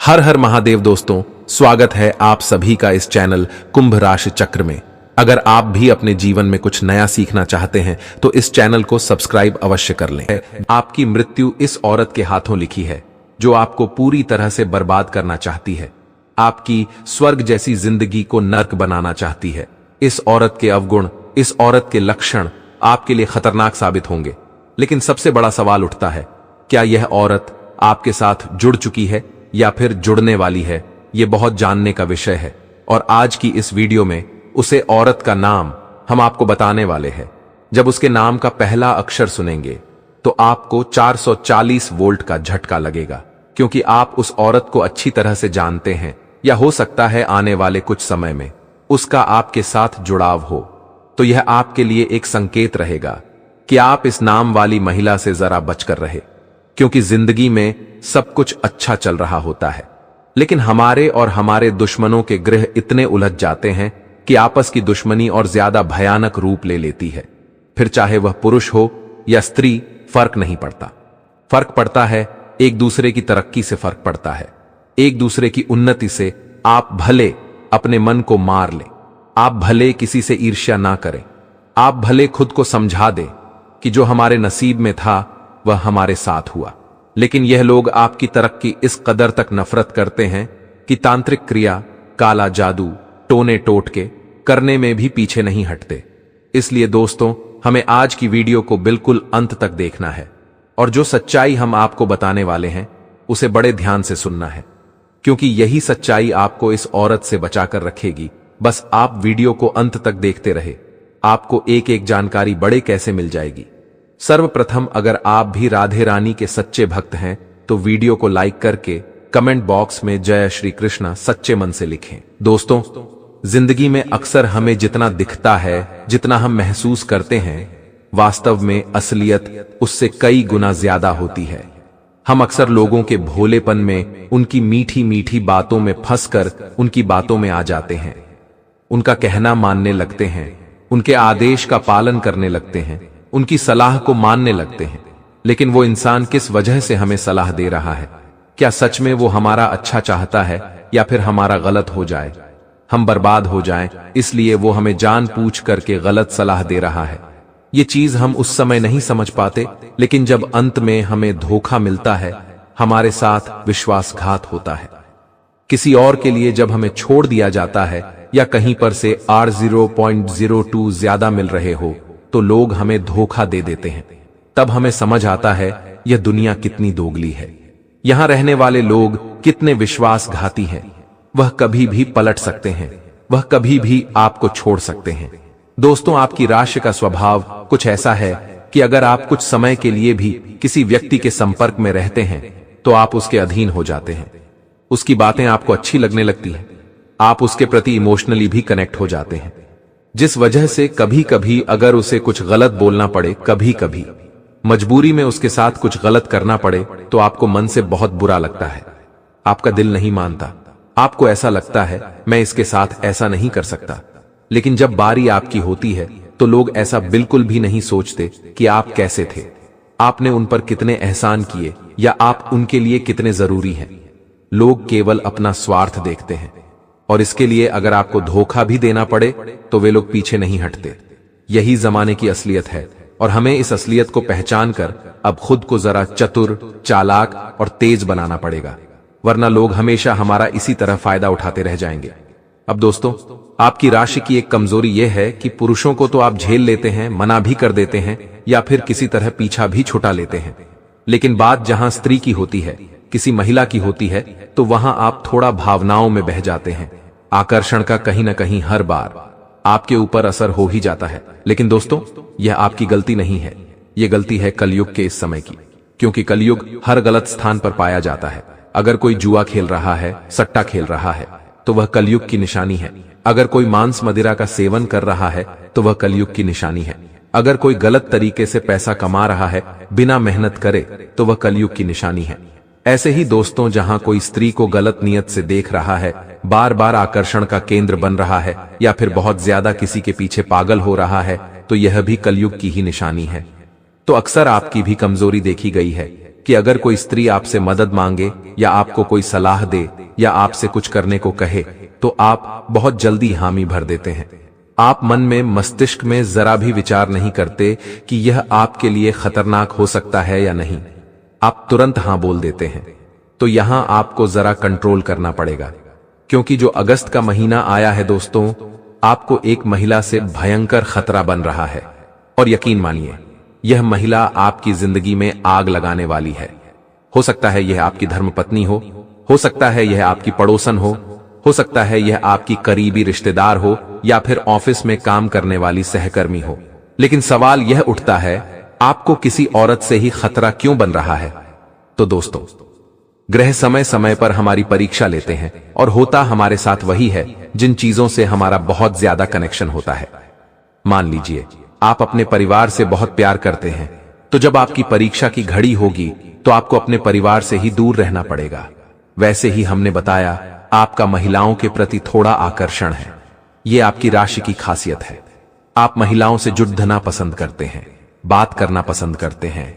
हर हर महादेव दोस्तों, स्वागत है आप सभी का इस चैनल कुंभ राशि चक्र में। अगर आप भी अपने जीवन में कुछ नया सीखना चाहते हैं तो इस चैनल को सब्सक्राइब अवश्य कर लें। आपकी मृत्यु इस औरत के हाथों लिखी है जो आपको पूरी तरह से बर्बाद करना चाहती है, आपकी स्वर्ग जैसी जिंदगी को नर्क बनाना चाहती है। इस औरत के अवगुण, इस औरत के लक्षण आपके लिए खतरनाक साबित होंगे। लेकिन सबसे बड़ा सवाल उठता है, क्या यह औरत आपके साथ जुड़ चुकी है या फिर जुड़ने वाली है? यह बहुत जानने का विषय है और आज की इस वीडियो में उसे औरत का नाम हम आपको बताने वाले हैं। जब उसके नाम का पहला अक्षर सुनेंगे तो आपको 440 वोल्ट का झटका लगेगा, क्योंकि आप उस औरत को अच्छी तरह से जानते हैं या हो सकता है आने वाले कुछ समय में उसका आपके साथ जुड़ाव हो। तो यह आपके लिए एक संकेत रहेगा कि आप इस नाम वाली महिला से जरा बचकर रहे, क्योंकि जिंदगी में सब कुछ अच्छा चल रहा होता है लेकिन हमारे और हमारे दुश्मनों के ग्रह इतने उलझ जाते हैं कि आपस की दुश्मनी और ज्यादा भयानक रूप ले लेती है। फिर चाहे वह पुरुष हो या स्त्री, फर्क नहीं पड़ता। फर्क पड़ता है एक दूसरे की तरक्की से, फर्क पड़ता है एक दूसरे की उन्नति से। आप भले अपने मन को मार लें, आप भले किसी से ईर्ष्या ना करें, आप भले खुद को समझा दें कि जो हमारे नसीब में था वह हमारे साथ हुआ, लेकिन यह लोग आपकी तरक्की इस कदर तक नफरत करते हैं कि तांत्रिक क्रिया, काला जादू, टोने टोटके करने में भी पीछे नहीं हटते। इसलिए दोस्तों, हमें आज की वीडियो को बिल्कुल अंत तक देखना है और जो सच्चाई हम आपको बताने वाले हैं उसे बड़े ध्यान से सुनना है, क्योंकि यही सच्चाई आपको इस औरत से बचाकर रखेगी। बस आप वीडियो को अंत तक देखते रहे, आपको एक एक जानकारी बड़े कैसे मिल जाएगी। सर्वप्रथम, अगर आप भी राधे रानी के सच्चे भक्त हैं तो वीडियो को लाइक करके कमेंट बॉक्स में जय श्री कृष्णा सच्चे मन से लिखें। दोस्तों, जिंदगी में अक्सर हमें जितना दिखता है, जितना हम महसूस करते हैं, वास्तव में असलियत उससे कई गुना ज्यादा होती है। हम अक्सर लोगों के भोलेपन में, उनकी मीठी मीठी बातों में फंसकर उनकी बातों में आ जाते हैं, उनका कहना मानने लगते हैं, उनके आदेश का पालन करने लगते हैं, उनकी सलाह को मानने लगते हैं। लेकिन वो इंसान किस वजह से हमें सलाह दे रहा है? क्या सच में वो हमारा अच्छा चाहता है या फिर हमारा गलत हो जाए, हम बर्बाद हो जाएं, इसलिए वो हमें जानबूझ करके गलत सलाह दे रहा है? ये चीज हम उस समय नहीं समझ पाते, लेकिन जब अंत में हमें धोखा मिलता है, हमारे साथ विश्वासघात होता है, किसी और के लिए जब हमें छोड़ दिया जाता है या कहीं पर से R0.02 ज्यादा मिल रहे हो तो लोग हमें धोखा दे देते हैं। तब हमें समझ आता है यह दुनिया कितनी दोगली है, यहां रहने वाले लोग कितने विश्वासघाती हैं। वह कभी भी पलट सकते हैं, वह कभी भी आपको छोड़ सकते हैं। दोस्तों, आपकी राशि का स्वभाव कुछ ऐसा है कि अगर आप कुछ समय के लिए भी किसी व्यक्ति के संपर्क में रहते हैं तो आप उसके अधीन हो जाते हैं, उसकी बातें आपको अच्छी लगने लगती हैं, आप उसके प्रति इमोशनली भी कनेक्ट हो जाते हैं, जिस वजह से कभी कभी अगर उसे कुछ गलत बोलना पड़े, कभी कभी मजबूरी में उसके साथ कुछ गलत करना पड़े तो आपको मन से बहुत बुरा लगता है, आपका दिल नहीं मानता, आपको ऐसा लगता है मैं इसके साथ ऐसा नहीं कर सकता। लेकिन जब बारी आपकी होती है तो लोग ऐसा बिल्कुल भी नहीं सोचते कि आप कैसे थे, आपने उन पर कितने एहसान किए या आप उनके लिए कितने जरूरी हैं। लोग केवल अपना स्वार्थ देखते हैं और इसके लिए अगर आपको धोखा भी देना पड़े तो वे लोग पीछे नहीं हटते। यही जमाने की असलियत है और हमें इस असलियत को पहचान कर अब खुद को जरा चतुर, चालाक और तेज बनाना पड़ेगा, वरना लोग हमेशा हमारा इसी तरह फायदा उठाते रह जाएंगे। अब दोस्तों, आपकी राशि की एक कमजोरी यह है कि पुरुषों को तो आप झेल लेते हैं, मना भी कर देते हैं या फिर किसी तरह पीछा भी छुटा लेते हैं, लेकिन बात जहां स्त्री की होती है, किसी महिला की होती है, तो वहां आप थोड़ा भावनाओं में बह जाते हैं। आकर्षण का कहीं ना कहीं हर बार आपके ऊपर असर हो ही जाता है। लेकिन दोस्तों, यह आपकी गलती नहीं है, यह गलती है कलयुग के इस समय की, क्योंकि कलयुग हर गलत स्थान पर पाया जाता है। अगर कोई जुआ खेल रहा है, सट्टा खेल रहा है तो वह कलयुग की निशानी है। अगर कोई मांस मदिरा का सेवन कर रहा है तो वह कलयुग की निशानी है। अगर कोई गलत तरीके से पैसा कमा रहा है बिना मेहनत करे तो वह कलयुग की निशानी है। ऐसे ही दोस्तों, जहां कोई स्त्री को गलत नियत से देख रहा है, बार बार आकर्षण का केंद्र बन रहा है या फिर बहुत ज्यादा किसी के पीछे पागल हो रहा है, तो यह भी कलयुग की ही निशानी है। तो अक्सर आपकी भी कमजोरी देखी गई है कि अगर कोई स्त्री आपसे मदद मांगे या आपको कोई सलाह दे या आपसे कुछ करने को कहे तो आप बहुत जल्दी हामी भर देते हैं। आप मन में मस्तिष्क में जरा भी विचार नहीं करते कि यह आपके लिए खतरनाक हो सकता है या नहीं, आप तुरंत हां बोल देते हैं। तो यहां आपको जरा कंट्रोल करना पड़ेगा, क्योंकि जो अगस्त का महीना आया है दोस्तों, आपको एक महिला से भयंकर खतरा बन रहा है। और यकीन मानिए, यह महिला आपकी जिंदगी में आग लगाने वाली है। हो सकता है यह आपकी धर्मपत्नी हो सकता है यह आपकी पड़ोसन हो सकता है यह आपकी करीबी रिश्तेदार हो या फिर ऑफिस में काम करने वाली सहकर्मी हो। लेकिन सवाल यह उठता है, आपको किसी औरत से ही खतरा क्यों बन रहा है? तो दोस्तों, ग्रह समय समय पर हमारी परीक्षा लेते हैं और होता हमारे साथ वही है जिन चीजों से हमारा बहुत ज्यादा कनेक्शन होता है। मान लीजिए आप अपने परिवार से बहुत प्यार करते हैं, तो जब आपकी परीक्षा की घड़ी होगी तो आपको अपने परिवार से ही दूर रहना पड़ेगा। वैसे ही हमने बताया, आपका महिलाओं के प्रति थोड़ा आकर्षण है। यह आपकी राशि की खासियत है। आप महिलाओं से जुड़ना पसंद करते हैं, बात करना पसंद करते हैं,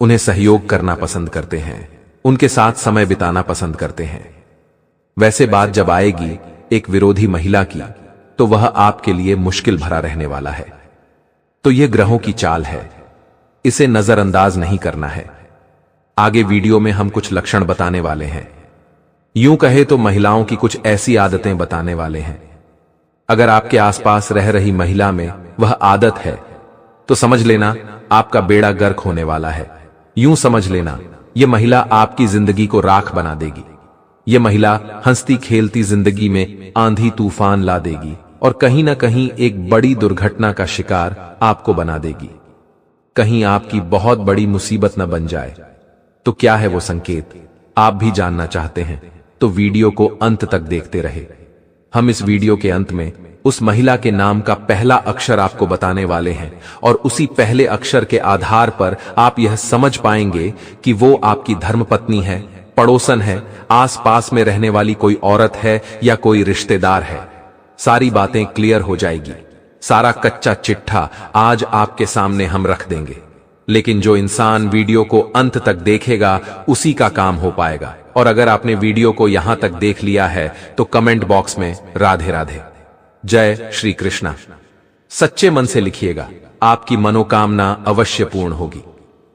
उन्हें सहयोग करना पसंद करते हैं, उनके साथ समय बिताना पसंद करते हैं। वैसे बात जब आएगी एक विरोधी महिला की, तो वह आपके लिए मुश्किल भरा रहने वाला है। तो यह ग्रहों की चाल है, इसे नजरअंदाज नहीं करना है। आगे वीडियो में हम कुछ लक्षण बताने वाले हैं। यूं कहे तो महिलाओं की कुछ ऐसी आदतें बताने वाले हैं। अगर आपके आसपास रह रही महिला में वह आदत है तो समझ लेना आपका बेड़ा गर्क होने वाला है। यूं समझ लेना यह महिला आपकी जिंदगी को राख बना देगी। यह महिला हंसती खेलती जिंदगी में आंधी तूफान ला देगी और कहीं ना कहीं एक बड़ी दुर्घटना का शिकार आपको बना देगी। कहीं आपकी बहुत बड़ी मुसीबत न बन जाए। तो क्या है वो संकेत, आप भी जानना चाहते हैं तो वीडियो को अंत तक देखते रहे। हम इस वीडियो के अंत में उस महिला के नाम का पहला अक्षर आपको बताने वाले हैं और उसी पहले अक्षर के आधार पर आप यह समझ पाएंगे कि वो आपकी धर्मपत्नी है, पड़ोसन है, आसपास में रहने वाली कोई औरत है या कोई रिश्तेदार है। सारी बातें क्लियर हो जाएगी। सारा कच्चा चिट्ठा आज आपके सामने हम रख देंगे। लेकिन जो इंसान वीडियो को अंत तक देखेगा उसी का काम हो पाएगा। और अगर आपने वीडियो को यहां तक देख लिया है तो कमेंट बॉक्स में राधे राधे, जय श्री कृष्णा सच्चे मन से लिखिएगा, आपकी मनोकामना अवश्य पूर्ण होगी।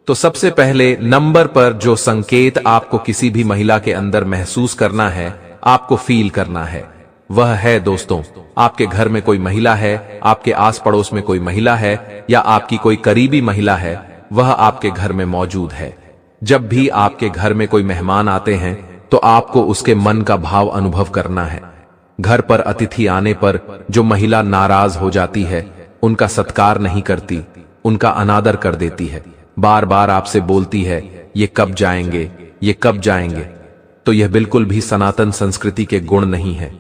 तो सबसे पहले नंबर पर जो संकेत आपको किसी भी महिला के अंदर महसूस करना है, आपको फील करना है, वह है दोस्तों, आपके घर में कोई महिला है, आपके आस पड़ोस में कोई महिला है या आपकी कोई करीबी महिला है, वह आपके घर में मौजूद है। जब भी आपके घर में कोई मेहमान आते हैं तो आपको उसके मन का भाव अनुभव करना है। घर पर अतिथि आने पर जो महिला नाराज हो जाती है, उनका सत्कार नहीं करती, उनका अनादर कर देती है, बार बार आपसे बोलती है ये कब जाएंगे, ये कब जाएंगे, तो यह बिल्कुल भी सनातन संस्कृति के गुण नहीं है।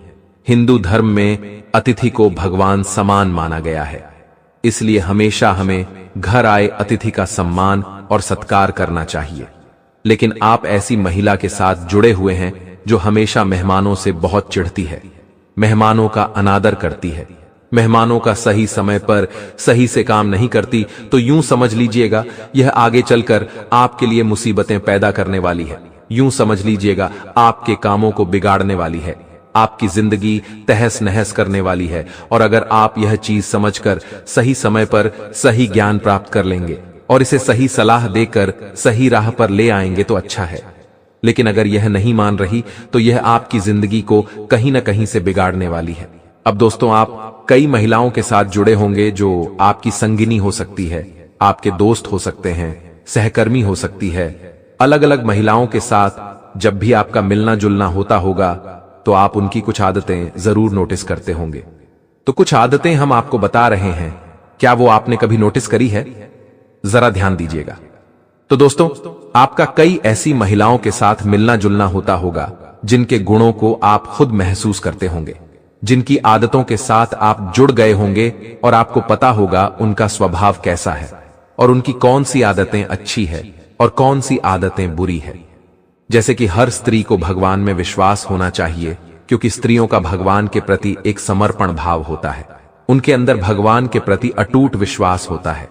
हिंदू धर्म में अतिथि को भगवान समान माना गया है, इसलिए हमेशा हमें घर आए अतिथि का सम्मान और सत्कार करना चाहिए। लेकिन आप ऐसी महिला के साथ जुड़े हुए हैं जो हमेशा मेहमानों से बहुत चिढ़ती है, मेहमानों का अनादर करती है, मेहमानों का सही समय पर सही से काम नहीं करती, तो यूं समझ लीजिएगा यह आगे चलकर आपके लिए मुसीबतें पैदा करने वाली है। यूं समझ लीजिएगा आपके कामों को बिगाड़ने वाली है, आपकी जिंदगी तहस नहस करने वाली है। और अगर आप यह चीज समझकर सही समय पर सही ज्ञान प्राप्त कर लेंगे और इसे सही सलाह देकर सही राह पर ले आएंगे तो अच्छा है। लेकिन अगर यह नहीं मान रही तो यह आपकी जिंदगी को कहीं ना कहीं से बिगाड़ने वाली है। अब दोस्तों, आप कई महिलाओं के साथ जुड़े होंगे जो आपकी संगिनी हो सकती है, आपके दोस्त हो सकते हैं, सहकर्मी हो सकती है। अलग अलग महिलाओं के साथ जब भी आपका मिलना जुलना होता होगा तो आप उनकी कुछ आदतें जरूर नोटिस करते होंगे। तो कुछ आदतें हम आपको बता रहे हैं, क्या वो आपने कभी नोटिस करी है? जरा ध्यान दीजिएगा। तो दोस्तों, आपका कई ऐसी महिलाओं के साथ मिलना जुलना होता होगा जिनके गुणों को आप खुद महसूस करते होंगे, जिनकी आदतों के साथ आप जुड़ गए होंगे और आपको पता होगा उनका स्वभाव कैसा है और उनकी कौन सी आदतें अच्छी है और कौन सी आदतें बुरी है। जैसे कि हर स्त्री को भगवान में विश्वास होना चाहिए, क्योंकि स्त्रियों का भगवान के प्रति एक समर्पण भाव होता है, उनके अंदर भगवान के प्रति अटूट विश्वास होता है।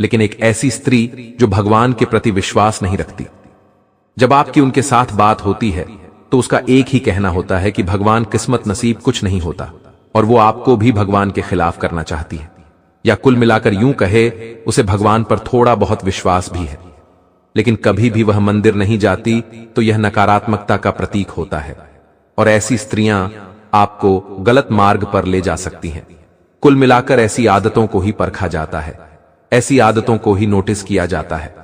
लेकिन एक ऐसी स्त्री जो भगवान के प्रति विश्वास नहीं रखती, जब आपकी उनके साथ बात होती है तो उसका एक ही कहना होता है कि भगवान किस्मत नसीब कुछ नहीं होता, और वो आपको भी भगवान के खिलाफ करना चाहती है। या कुल मिलाकर यूं कहे, उसे भगवान पर थोड़ा बहुत विश्वास भी है, लेकिन कभी भी वह मंदिर नहीं जाती, तो यह नकारात्मकता का प्रतीक होता है। और ऐसी स्त्रियां आपको गलत मार्ग पर ले जा सकती हैं। कुल मिलाकर ऐसी आदतों को ही परखा जाता है, ऐसी आदतों को ही नोटिस किया जाता है,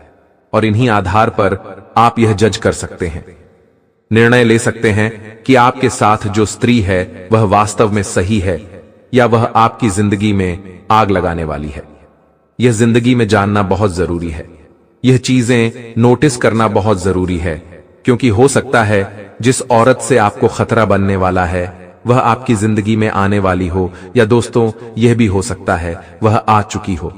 और इन्हीं आधार पर आप यह जज कर सकते हैं, निर्णय ले सकते हैं कि आपके साथ जो स्त्री है वह वास्तव में सही है या वह आपकी जिंदगी में आग लगाने वाली है। यह जिंदगी में जानना बहुत जरूरी है, यह चीजें नोटिस करना बहुत जरूरी है, क्योंकि हो सकता है जिस औरत से आपको खतरा बनने वाला है वह आपकी जिंदगी में आने वाली हो, या दोस्तों यह भी हो सकता है वह आ चुकी हो।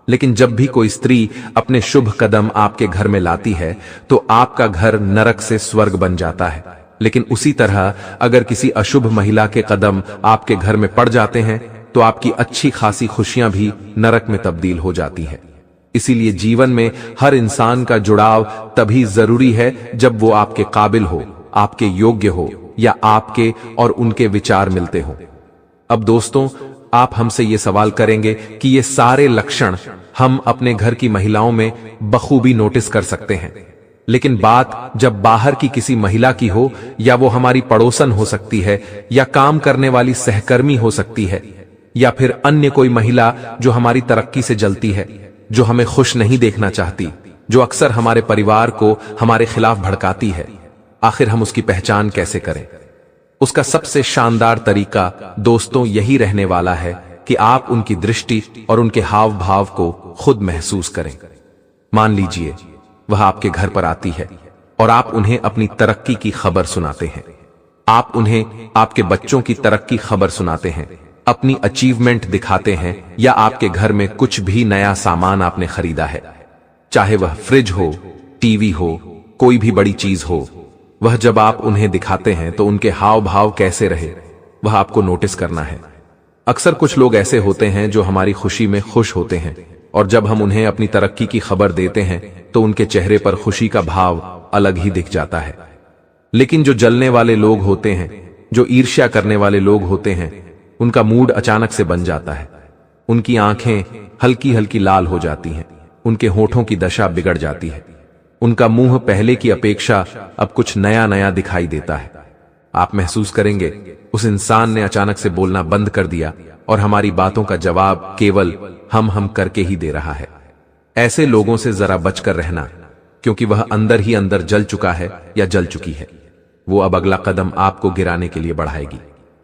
लेकिन जब भी कोई स्त्री अपने शुभ कदम आपके घर में लाती है तो आपका घर नरक से स्वर्ग बन जाता है। लेकिन उसी तरह अगर किसी अशुभ महिला के कदम आपके घर में पड़ जाते हैं तो आपकी अच्छी खासी खुशियां भी नरक में तब्दील हो जाती है। इसीलिए जीवन में हर इंसान का जुड़ाव तभी जरूरी है जब वो आपके काबिल हो, आपके योग्य हो, या आपके और उनके विचार मिलते हो। अब दोस्तों, आप हमसे ये सवाल करेंगे कि ये सारे लक्षण हम अपने घर की महिलाओं में बखूबी नोटिस कर सकते हैं, लेकिन बात जब बाहर की किसी महिला की हो, या वो हमारी पड़ोसन हो सकती है, या काम करने वाली सहकर्मी हो सकती है, या फिर अन्य कोई महिला जो हमारी तरक्की से जलती है, जो हमें खुश नहीं देखना चाहती, जो अक्सर हमारे परिवार को हमारे खिलाफ भड़काती है, आखिर हम उसकी पहचान कैसे करें? उसका सबसे शानदार तरीका दोस्तों यही रहने वाला है कि आप उनकी दृष्टि और उनके हाव भाव को खुद महसूस करें। मान लीजिए वह आपके घर पर आती है और आप उन्हें अपनी तरक्की की खबर सुनाते हैं, आप उन्हें आपके बच्चों की तरक्की खबर सुनाते हैं, अपनी अचीवमेंट दिखाते हैं, या आपके घर में कुछ भी नया सामान आपने खरीदा है, चाहे वह फ्रिज हो, टीवी हो, कोई भी बड़ी चीज हो, वह जब आप उन्हें दिखाते हैं तो उनके हाव भाव कैसे रहे वह आपको नोटिस करना है। अक्सर कुछ लोग ऐसे होते हैं जो हमारी खुशी में खुश होते हैं, और जब हम उन्हें अपनी तरक्की की खबर देते हैं तो उनके चेहरे पर खुशी का भाव अलग ही दिख जाता है। लेकिन जो जलने वाले लोग होते हैं, जो ईर्ष्या करने वाले लोग होते हैं, उनका मूड अचानक से बन जाता है, उनकी आंखें हल्की हल्की लाल हो जाती हैं, उनके होठों की दशा बिगड़ जाती है, उनका मुंह पहले की अपेक्षा अब कुछ नया नया दिखाई देता है। आप महसूस करेंगे उस इंसान ने अचानक से बोलना बंद कर दिया और हमारी बातों का जवाब केवल हम करके ही दे रहा है। ऐसे लोगों से जरा बचकर रहना, क्योंकि वह अंदर ही अंदर जल चुका है या जल चुकी है। वो अब अगला कदम आपको गिराने के लिए बढ़ाएगी।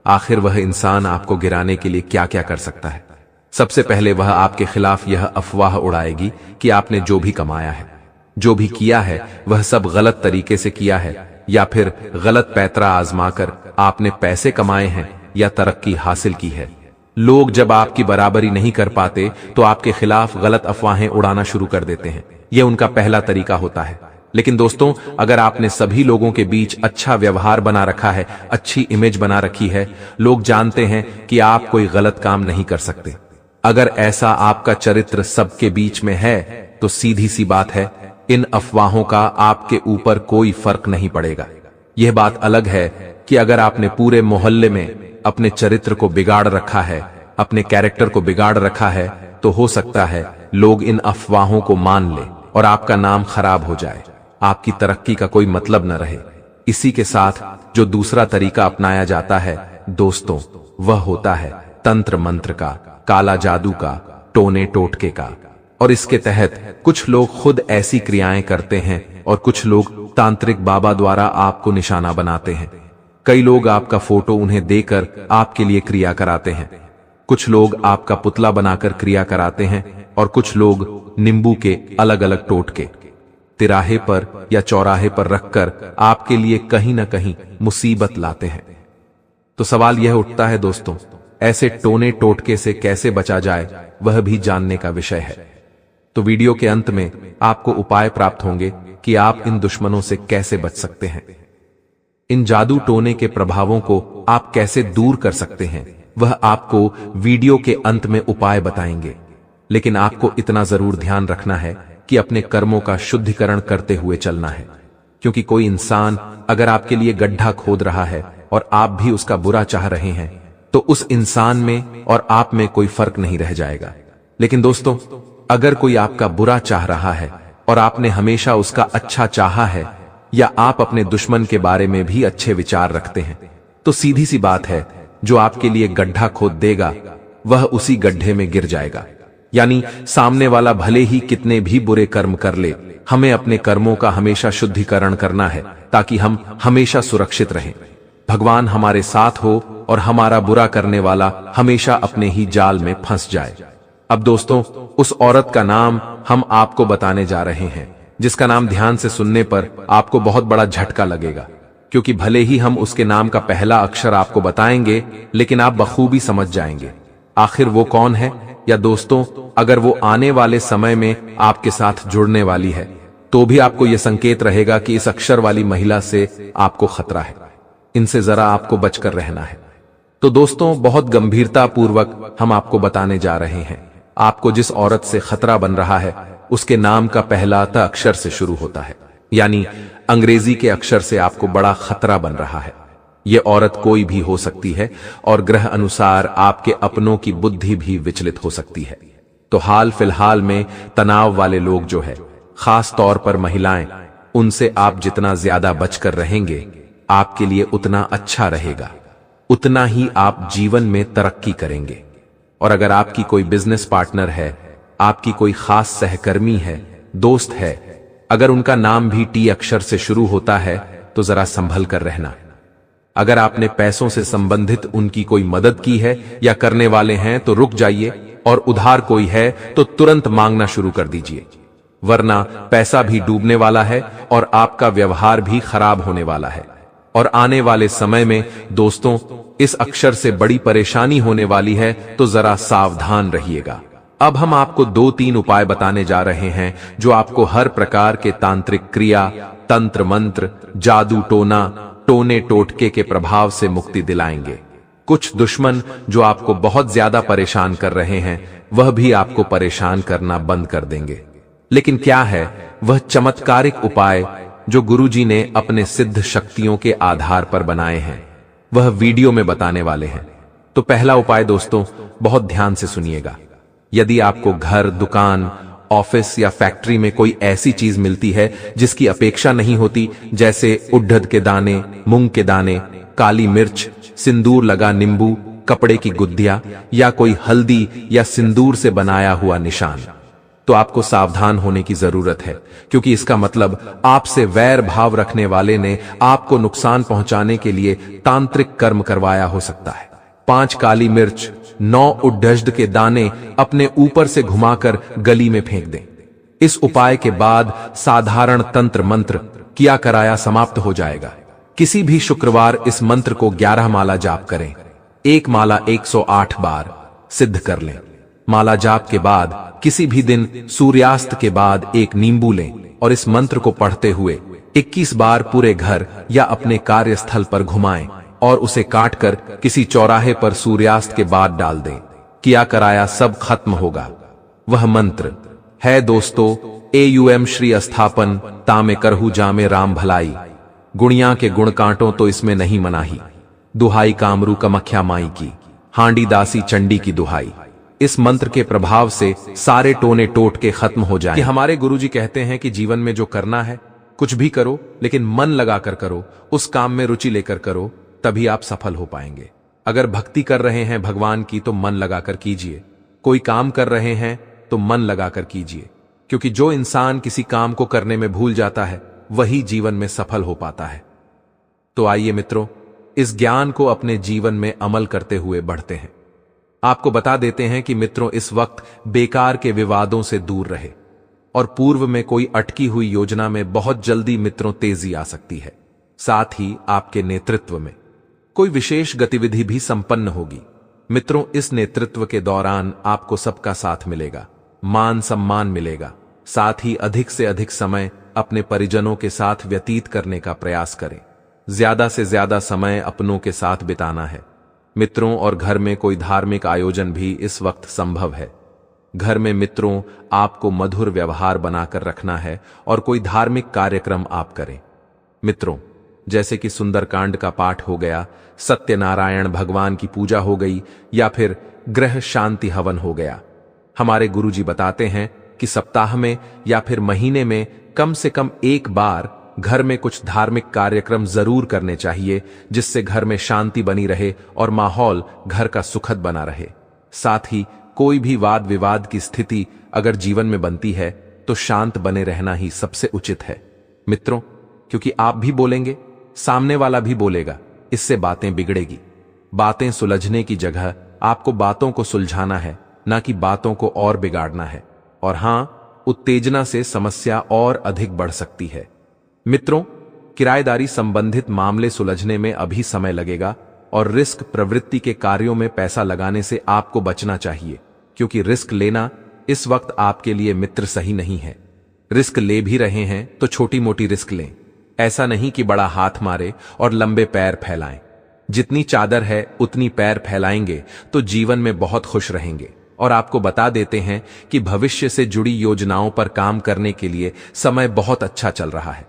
आखिर वह इंसान आपको गिराने के लिए क्या क्या कर सकता है? सबसे पहले वह आपके खिलाफ यह अफवाह उड़ाएगी कि आपने जो भी कमाया है, जो भी किया है, वह सब गलत तरीके से किया है, या फिर गलत पैतरा आजमाकर आपने पैसे कमाए हैं या तरक्की हासिल की है। लोग जब आपकी बराबरी नहीं कर पाते तो आपके खिलाफ गलत अफवाहें उड़ाना शुरू कर देते हैं। यह उनका पहला तरीका होता है। लेकिन दोस्तों, अगर आपने सभी लोगों के बीच अच्छा व्यवहार बना रखा है, अच्छी इमेज बना रखी है, लोग जानते हैं कि आप कोई गलत काम नहीं कर सकते। अगर ऐसा आपका चरित्र सबके बीच में है तो सीधी सी बात है, इन अफवाहों का आपके ऊपर कोई फर्क नहीं पड़ेगा। यह बात अलग है कि अगर आपने पूरे मोहल्ले में अपने चरित्र को बिगाड़ रखा है, अपने कैरेक्टर को बिगाड़ रखा है, तो हो सकता है लोग इन अफवाहों को मान ले और आपका नाम खराब हो जाए, आपकी तरक्की का कोई मतलब न रहे। इसी के साथ जो दूसरा तरीका अपनाया जाता है दोस्तों, वह होता है तंत्र मंत्र का, काला जादू का, टोने टोटके का। और इसके तहत कुछ लोग खुद ऐसी क्रियाएं करते हैं और कुछ लोग तांत्रिक बाबा द्वारा आपको निशाना बनाते हैं। कई लोग आपका फोटो उन्हें देकर आपके लिए क्रिया कराते हैं, कुछ लोग आपका पुतला बनाकर क्रिया कराते हैं, और कुछ लोग नींबू के अलग अलग टोटके तिराहे पर या चौराहे पर रखकर आपके लिए कहीं ना कहीं मुसीबत लाते हैं। तो सवाल यह उठता है दोस्तों, ऐसे टोने टोटके से कैसे बचा जाए, वह भी जानने का विषय है। तो वीडियो के अंत में आपको उपाय प्राप्त होंगे कि आप इन दुश्मनों से कैसे बच सकते हैं, इन जादू टोने के प्रभावों को आप कैसे दूर कर सकते हैं, वह आपको वीडियो के अंत में उपाय बताएंगे। लेकिन आपको इतना जरूर ध्यान रखना है कि अपने कर्मों का शुद्धिकरण करते हुए चलना है। क्योंकि कोई इंसान अगर आपके लिए गड्ढा खोद रहा है और आप भी उसका बुरा चाह रहे हैं, तो उस इंसान में और आप में कोई फर्क नहीं रह जाएगा। लेकिन दोस्तों, अगर कोई आपका बुरा चाह रहा है और आपने हमेशा उसका अच्छा चाहा है, या आप अपने दुश्मन के बारे में भी अच्छे विचार रखते हैं, तो सीधी सी बात है, जो आपके लिए गड्ढा खोद देगा वह उसी गड्ढे में गिर जाएगा। यानी सामने वाला भले ही कितने भी बुरे कर्म कर ले, हमें अपने कर्मों का हमेशा शुद्धिकरण करना है ताकि हम हमेशा सुरक्षित रहें, भगवान हमारे साथ हो और हमारा बुरा करने वाला हमेशा अपने ही जाल में फंस जाए। अब दोस्तों, उस औरत का नाम हम आपको बताने जा रहे हैं, जिसका नाम ध्यान से सुनने पर आपको बहुत बड़ा झटका लगेगा, क्योंकि भले ही हम उसके नाम का पहला अक्षर आपको बताएंगे, लेकिन आप बखूबी समझ जाएंगे आखिर वो कौन है। या दोस्तों, अगर वो आने वाले समय में आपके साथ जुड़ने वाली है, तो भी आपको यह संकेत रहेगा कि इस अक्षर वाली महिला से आपको खतरा है, इनसे जरा आपको बचकर रहना है। तो दोस्तों, बहुत गंभीरता पूर्वक हम आपको बताने जा रहे हैं, आपको जिस औरत से खतरा बन रहा है उसके नाम का पहला त अक्षर से शुरू होता है, यानी अंग्रेजी के अक्षर से आपको बड़ा खतरा बन रहा है। यह औरत कोई भी हो सकती है और ग्रह अनुसार आपके अपनों की बुद्धि भी विचलित हो सकती है। तो हाल फिलहाल में तनाव वाले लोग जो है, खास तौर पर महिलाएं, उनसे आप जितना ज्यादा बचकर रहेंगे आपके लिए उतना अच्छा रहेगा, उतना ही आप जीवन में तरक्की करेंगे। और अगर आपकी कोई बिजनेस पार्टनर है, आपकी कोई खास सहकर्मी है, दोस्त है, अगर उनका नाम भी टी अक्षर से शुरू होता है, तो जरा संभल कर रहना। अगर आपने पैसों से संबंधित उनकी कोई मदद की है या करने वाले हैं, तो रुक जाइए, और उधार कोई है तो तुरंत मांगना शुरू कर दीजिए, वरना पैसा भी डूबने वाला है और आपका व्यवहार भी खराब होने वाला है। और आने वाले समय में दोस्तों, इस अक्षर से बड़ी परेशानी होने वाली है, तो जरा सावधान रहिएगा। अब हम आपको 2-3 उपाय बताने जा रहे हैं जो आपको हर प्रकार के तांत्रिक क्रिया, तंत्र मंत्र, जादू टोना, टोने टोटके के प्रभाव से मुक्ति दिलाएंगे। कुछ दुश्मन जो आपको बहुत ज्यादा परेशान कर रहे हैं, वह भी आपको परेशान करना बंद कर देंगे। लेकिन क्या है वह चमत्कारिक उपाय जो गुरुजी ने अपने सिद्ध शक्तियों के आधार पर बनाए हैं, वह वीडियो में बताने वाले हैं। तो पहला उपाय दोस्तों, बहुत ध्यान से सुनिएगा। यदि आपको घर, दुकान, ऑफिस या फैक्ट्री में कोई ऐसी चीज मिलती है जिसकी अपेक्षा नहीं होती, जैसे उड़द के दाने, मूंग के दाने, काली मिर्च, सिंदूर लगा नींबू, कपड़े की गुद्दियां या कोई हल्दी या सिंदूर से बनाया हुआ निशान, तो आपको सावधान होने की जरूरत है, क्योंकि इसका मतलब आपसे वैर भाव रखने वाले ने आपको नुकसान पहुंचाने के लिए तांत्रिक कर्म करवाया हो सकता है। 5 काली मिर्च, 9 उड़द के दाने अपने ऊपर से घुमाकर गली में फेंक दें। इस उपाय के बाद साधारण तंत्र मंत्र किया कराया समाप्त हो जाएगा। किसी भी शुक्रवार इस मंत्र को 11 माला जाप करें। एक माला 108 बार सिद्ध कर लें। माला जाप के बाद किसी भी दिन सूर्यास्त के बाद एक नींबू लें और इस मंत्र को पढ़ते हुए 21 बार पूरे घर या अपने कार्यस्थल पर घुमाएं और उसे काटकर किसी चौराहे पर सूर्यास्त के बाद डाल दें। किया कराया सब खत्म होगा। वह मंत्र है दोस्तों, एयुएम श्री अस्थापन तामे करहु जामे राम भलाई, गुणिया के गुण कांटो तो इसमें नहीं मनाही, दुहाई कामरू कमख्या माई की, हांडी दासी चंडी की दुहाई। इस मंत्र के प्रभाव से सारे टोने टोटके खत्म हो जाएं। कि हमारे गुरुजी कहते हैं कि जीवन में जो करना है कुछ भी करो, लेकिन मन लगाकर करो, उस काम में रुचि लेकर करो, तभी आप सफल हो पाएंगे। अगर भक्ति कर रहे हैं भगवान की तो मन लगाकर कीजिए, कोई काम कर रहे हैं तो मन लगाकर कीजिए, क्योंकि जो इंसान किसी काम को करने में भूल जाता है वही जीवन में सफल हो पाता है। तो आइए मित्रों, इस ज्ञान को अपने जीवन में अमल करते हुए बढ़ते हैं। आपको बता देते हैं कि मित्रों, इस वक्त बेकार के विवादों से दूर रहे और पूर्व में कोई अटकी हुई योजना में बहुत जल्दी मित्रों तेजी आ सकती है। साथ ही आपके नेतृत्व में कोई विशेष गतिविधि भी संपन्न होगी। मित्रों, इस नेतृत्व के दौरान आपको सबका साथ मिलेगा, मान सम्मान मिलेगा। साथ ही अधिक से अधिक समय अपने परिजनों के साथ व्यतीत करने का प्रयास करें। ज्यादा से ज्यादा समय अपनों के साथ बिताना है मित्रों। और घर में कोई धार्मिक आयोजन भी इस वक्त संभव है। घर में मित्रों आपको मधुर व्यवहार बनाकर रखना है और कोई धार्मिक कार्यक्रम आप करें। मित्रों, जैसे कि सुंदरकांड का पाठ हो गया, सत्यनारायण भगवान की पूजा हो गई, या फिर ग्रह शांति हवन हो गया, हमारे गुरुजी बताते हैं कि सप्ताह में या फिर महीने में कम से कम एक बार घर में कुछ धार्मिक कार्यक्रम जरूर करने चाहिए, जिससे घर में शांति बनी रहे और माहौल घर का सुखद बना रहे। साथ ही कोई भी वाद विवाद की स्थिति अगर जीवन में बनती है तो शांत बने रहना ही सबसे उचित है मित्रों, क्योंकि आप भी बोलेंगे, सामने वाला भी बोलेगा, इससे बातें बिगड़ेगी। बातें सुलझने की जगह आपको बातों को सुलझाना है, ना कि बातों को और बिगाड़ना है। और हां, उत्तेजना से समस्या और अधिक बढ़ सकती है। मित्रों, किराएदारी संबंधित मामले सुलझने में अभी समय लगेगा और रिस्क प्रवृत्ति के कार्यों में पैसा लगाने से आपको बचना चाहिए, क्योंकि रिस्क लेना इस वक्त आपके लिए मित्र सही नहीं है। रिस्क ले भी रहे हैं तो छोटी मोटी रिस्क लें, ऐसा नहीं कि बड़ा हाथ मारे और लंबे पैर फैलाएं। जितनी चादर है उतनी पैर फैलाएंगे तो जीवन में बहुत खुश रहेंगे। और आपको बता देते हैं कि भविष्य से जुड़ी योजनाओं पर काम करने के लिए समय बहुत अच्छा चल रहा है।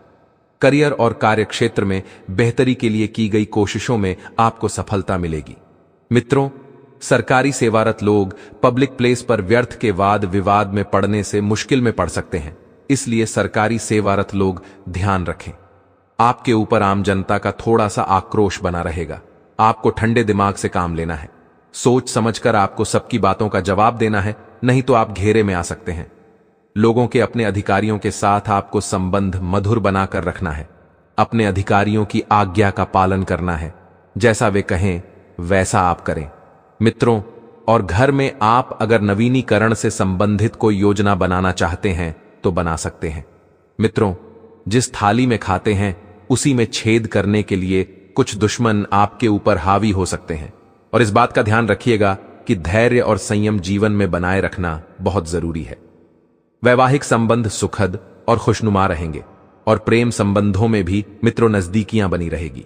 करियर और कार्य क्षेत्र में बेहतरी के लिए की गई कोशिशों में आपको सफलता मिलेगी। मित्रों, सरकारी सेवारत लोग पब्लिक प्लेस पर व्यर्थ के वाद विवाद में पड़ने से मुश्किल में पड़ सकते हैं, इसलिए सरकारी सेवारत लोग ध्यान रखें। आपके ऊपर आम जनता का थोड़ा सा आक्रोश बना रहेगा। आपको ठंडे दिमाग से काम लेना है, सोच समझकर आपको सबकी बातों का जवाब देना है, नहीं तो आप घेरे में आ सकते हैं। लोगों के अपने अधिकारियों के साथ आपको संबंध मधुर बनाकर रखना है। अपने अधिकारियों की आज्ञा का पालन करना है, जैसा वे कहें वैसा आप करें। मित्रों, और घर में आप अगर नवीनीकरण से संबंधित कोई योजना बनाना चाहते हैं तो बना सकते हैं। मित्रों, जिस थाली में खाते हैं उसी में छेद करने के लिए कुछ दुश्मन आपके ऊपर हावी हो सकते हैं, और इस बात का ध्यान रखिएगा कि धैर्य और संयम जीवन में बनाए रखना बहुत जरूरी है। वैवाहिक संबंध सुखद और खुशनुमा रहेंगे और प्रेम संबंधों में भी मित्रों नजदीकियां बनी रहेगी।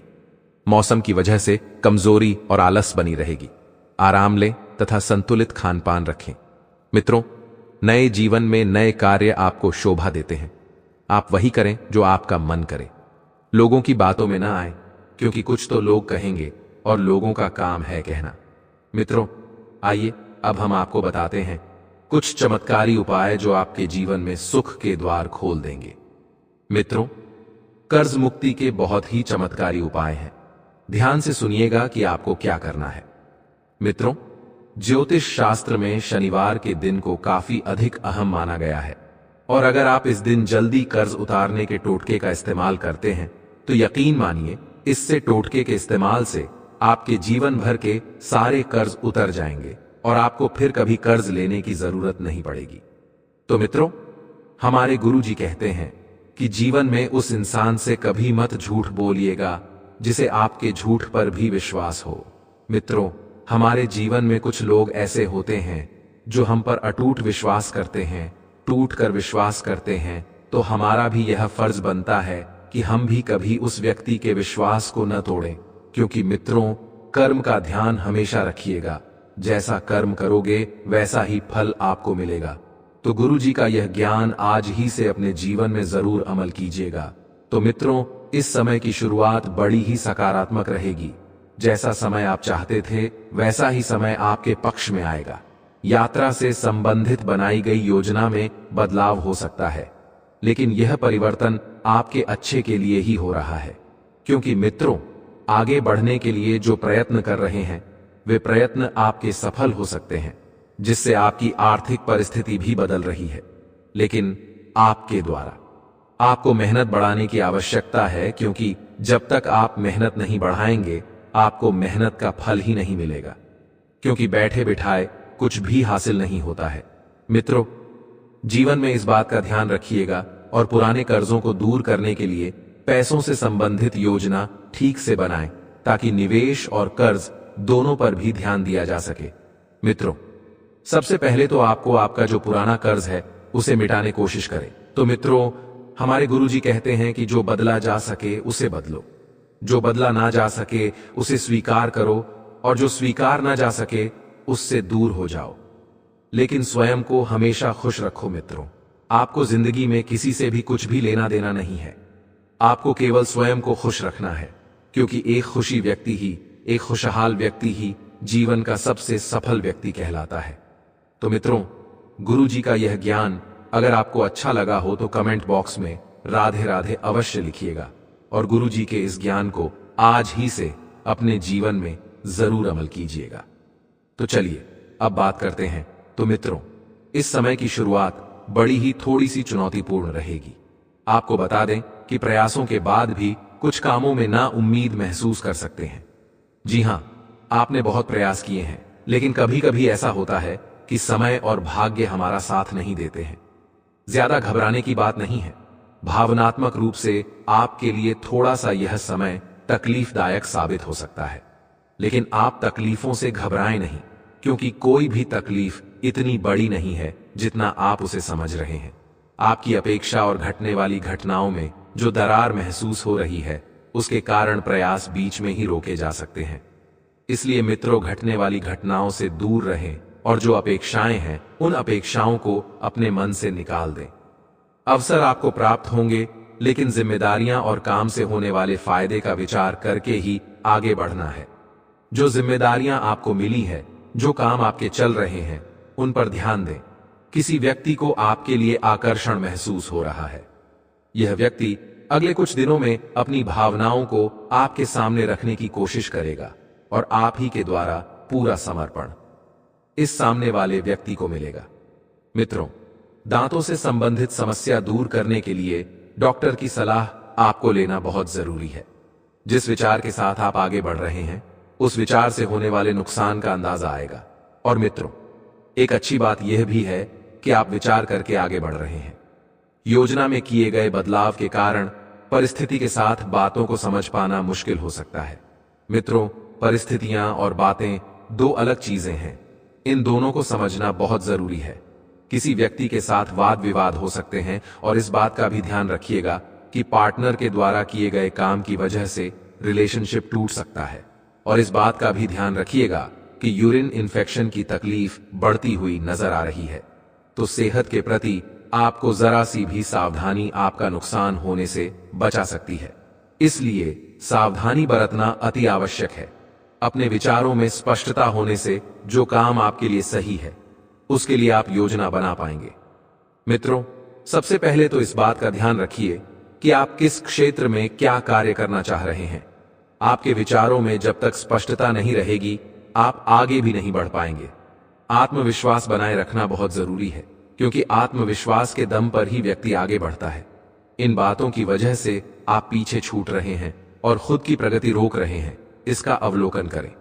मौसम की वजह से कमजोरी और आलस बनी रहेगी। आराम लें तथा संतुलित खान पान रखें। मित्रों, नए जीवन में नए कार्य आपको शोभा देते हैं। आप वही करें जो आपका मन करे। लोगों की बातों में ना आए, क्योंकि कुछ तो लोग कहेंगे और लोगों का काम है कहना। मित्रों, आइए अब हम आपको बताते हैं कुछ चमत्कारी उपाय जो आपके जीवन में सुख के द्वार खोल देंगे। मित्रों, कर्ज मुक्ति के बहुत ही चमत्कारी उपाय हैं। ध्यान से सुनिएगा कि आपको क्या करना है। मित्रों, ज्योतिष शास्त्र में शनिवार के दिन को काफी अधिक अहम माना गया है, और अगर आप इस दिन जल्दी कर्ज उतारने के टोटके का इस्तेमाल करते हैं तो यकीन मानिए, इससे टोटके के इस्तेमाल से आपके जीवन भर के सारे कर्ज उतर जाएंगे और आपको फिर कभी कर्ज लेने की जरूरत नहीं पड़ेगी। तो मित्रों, हमारे गुरुजी कहते हैं कि जीवन में उस इंसान से कभी मत झूठ बोलिएगा जिसे आपके झूठ पर भी विश्वास हो। मित्रों, हमारे जीवन में कुछ लोग ऐसे होते हैं जो हम पर अटूट विश्वास करते हैं, टूट कर विश्वास करते हैं, तो हमारा भी यह फर्ज बनता है कि हम भी कभी उस व्यक्ति के विश्वास को न तोड़ें, क्योंकि मित्रों, कर्म का ध्यान हमेशा रखिएगा। जैसा कर्म करोगे वैसा ही फल आपको मिलेगा। तो गुरुजी का यह ज्ञान आज ही से अपने जीवन में जरूर अमल कीजिएगा। तो मित्रों, इस समय की शुरुआत बड़ी ही सकारात्मक रहेगी। जैसा समय आप चाहते थे वैसा ही समय आपके पक्ष में आएगा। यात्रा से संबंधित बनाई गई योजना में बदलाव हो सकता है, लेकिन यह परिवर्तन आपके अच्छे के लिए ही हो रहा है, क्योंकि मित्रों, आगे बढ़ने के लिए जो प्रयत्न कर रहे हैं वे प्रयत्न आपके सफल हो सकते हैं, जिससे आपकी आर्थिक परिस्थिति भी बदल रही है, लेकिन आपके द्वारा। आपको मेहनत बढ़ाने की आवश्यकता है, क्योंकि जब तक आप मेहनत नहीं बढ़ाएंगे आपको मेहनत का फल ही नहीं मिलेगा, क्योंकि बैठे बिठाए कुछ भी हासिल नहीं होता है। मित्रों, जीवन में इस बात का ध्यान रखिएगा और पुराने कर्जों को दूर करने के लिए पैसों से संबंधित योजना ठीक से बनाएं, ताकि निवेश और कर्ज दोनों पर भी ध्यान दिया जा सके। मित्रों, सबसे पहले तो आपको आपका जो पुराना कर्ज है उसे मिटाने की कोशिश करें। तो मित्रों, हमारे गुरुजी कहते हैं कि जो बदला जा सके उसे बदलो, जो बदला ना जा सके उसे स्वीकार करो, और जो स्वीकार ना जा सके उससे दूर हो जाओ, लेकिन स्वयं को हमेशा खुश रखो। मित्रों, आपको जिंदगी में किसी से भी कुछ भी लेना देना नहीं है। आपको केवल स्वयं को खुश रखना है, क्योंकि एक खुशी व्यक्ति ही, एक खुशहाल व्यक्ति ही जीवन का सबसे सफल व्यक्ति कहलाता है। तो मित्रों, गुरु जी का यह ज्ञान अगर आपको अच्छा लगा हो तो कमेंट बॉक्स में राधे राधे अवश्य लिखिएगा और गुरु जी के इस ज्ञान को आज ही से अपने जीवन में जरूर अमल कीजिएगा। तो चलिए अब बात करते हैं। तो मित्रों, इस समय की शुरुआत बड़ी ही थोड़ी सी चुनौतीपूर्ण रहेगी। आपको बता दें कि प्रयासों के बाद भी कुछ कामों में ना उम्मीद महसूस कर सकते हैं। जी हां, आपने बहुत प्रयास किए हैं, लेकिन कभी कभी ऐसा होता है कि समय और भाग्य हमारा साथ नहीं देते हैं। ज्यादा घबराने की बात नहीं है। भावनात्मक रूप से आपके लिए थोड़ा सा यह समय तकलीफदायक साबित हो सकता है, लेकिन आप तकलीफों से घबराएं नहीं, क्योंकि कोई भी तकलीफ इतनी बड़ी नहीं है जितना आप उसे समझ रहे हैं। आपकी अपेक्षा और घटने वाली घटनाओं में जो दरार महसूस हो रही है, उसके कारण प्रयास बीच में ही रोके जा सकते हैं। इसलिए मित्रों, घटने वाली घटनाओं से दूर रहें और जो अपेक्षाएं हैं उन अपेक्षाओं को अपने मन से निकाल दें। अवसर आपको प्राप्त होंगे, लेकिन जिम्मेदारियां और काम से होने वाले फायदे का विचार करके ही आगे बढ़ना है। जो जिम्मेदारियां आपको मिली है, जो काम आपके चल रहे हैं, उन पर ध्यान दें। किसी व्यक्ति को आपके लिए आकर्षण महसूस हो रहा है। यह व्यक्ति अगले कुछ दिनों में अपनी भावनाओं को आपके सामने रखने की कोशिश करेगा और आप ही के द्वारा पूरा समर्पण इस सामने वाले व्यक्ति को मिलेगा। मित्रों, दांतों से संबंधित समस्या दूर करने के लिए डॉक्टर की सलाह आपको लेना बहुत जरूरी है। जिस विचार के साथ आप आगे बढ़ रहे हैं, उस विचार से होने वाले नुकसान का अंदाजा आएगा। और मित्रों, एक अच्छी बात यह भी है कि आप विचार करके आगे बढ़ रहे हैं। योजना में किए गए बदलाव के कारण परिस्थिति के साथ बातों को समझ पाना मुश्किल हो सकता है। मित्रों, परिस्थितियां और बातें दो अलग चीजें हैं। इन दोनों को समझना बहुत जरूरी है। किसी व्यक्ति के साथ वाद विवाद हो सकते हैं और इस बात का भी ध्यान रखिएगा कि पार्टनर के द्वारा किए गए काम की वजह से रिलेशनशिप टूट सकता है। और इस बात का भी ध्यान रखिएगा कि यूरिन इन्फेक्शन की तकलीफ बढ़ती हुई नजर आ रही है। तो सेहत के प्रति आपको जरा सी भी सावधानी आपका नुकसान होने से बचा सकती है। इसलिए सावधानी बरतना अति आवश्यक है। अपने विचारों में स्पष्टता होने से जो काम आपके लिए सही है, उसके लिए आप योजना बना पाएंगे। मित्रों, सबसे पहले तो इस बात का ध्यान रखिए कि आप किस क्षेत्र में क्या कार्य करना चाह रहे हैं। आपके विचारों में जब तक स्पष्टता नहीं रहेगी, आप आगे भी नहीं बढ़ पाएंगे। आत्मविश्वास बनाए रखना बहुत जरूरी है, क्योंकि आत्मविश्वास के दम पर ही व्यक्ति आगे बढ़ता है। इन बातों की वजह से आप पीछे छूट रहे हैं और खुद की प्रगति रोक रहे हैं, इसका अवलोकन करें।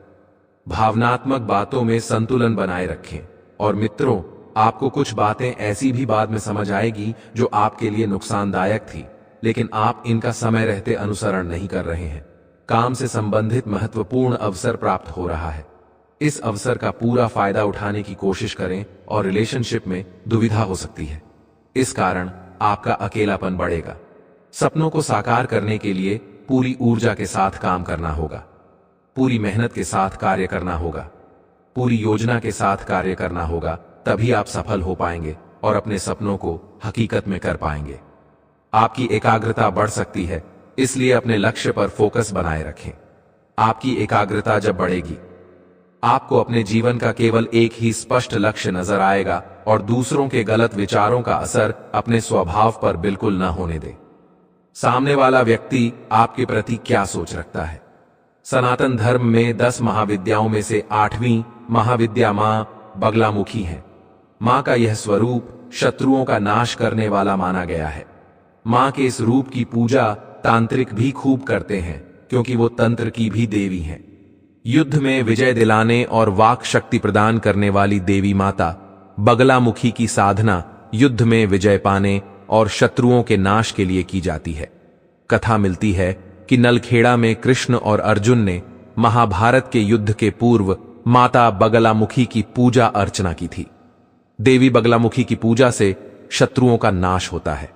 भावनात्मक बातों में संतुलन बनाए रखें। और मित्रों, आपको कुछ बातें ऐसी भी बाद में समझ आएगी जो आपके लिए नुकसानदायक थी, लेकिन आप इनका समय रहते अनुसरण नहीं कर रहे हैं। काम से संबंधित महत्वपूर्ण अवसर प्राप्त हो रहा है। इस अवसर का पूरा फायदा उठाने की कोशिश करें और रिलेशनशिप में दुविधा हो सकती है। इस कारण आपका अकेलापन बढ़ेगा। सपनों को साकार करने के लिए पूरी ऊर्जा के साथ काम करना होगा, पूरी मेहनत के साथ कार्य करना होगा, पूरी योजना के साथ कार्य करना होगा। तभी आप सफल हो पाएंगे और अपने सपनों को हकीकत में कर पाएंगे। आपकी एकाग्रता बढ़ सकती है, इसलिए अपने लक्ष्य पर फोकस बनाए रखें। आपकी एकाग्रता जब बढ़ेगी, आपको अपने जीवन का केवल एक ही स्पष्ट लक्ष्य नजर आएगा और दूसरों के गलत विचारों का असर अपने स्वभाव पर बिल्कुल न होने दे। सामने वाला व्यक्ति आपके प्रति क्या सोच रखता है। सनातन धर्म में 10 महाविद्याओं में से 8वीं महाविद्या मां बगलामुखी है। मां का यह स्वरूप शत्रुओं का नाश करने वाला माना गया है। मां के इस रूप की पूजा तांत्रिक भी खूब करते हैं, क्योंकि वो तंत्र की भी देवी हैं। युद्ध में विजय दिलाने और वाक शक्ति प्रदान करने वाली देवी माता बगलामुखी की साधना युद्ध में विजय पाने और शत्रुओं के नाश के लिए की जाती है। कथा मिलती है कि नलखेड़ा में कृष्ण और अर्जुन ने महाभारत के युद्ध के पूर्व माता बगलामुखी की पूजा अर्चना की थी। देवी बगलामुखी की पूजा से शत्रुओं का नाश होता है।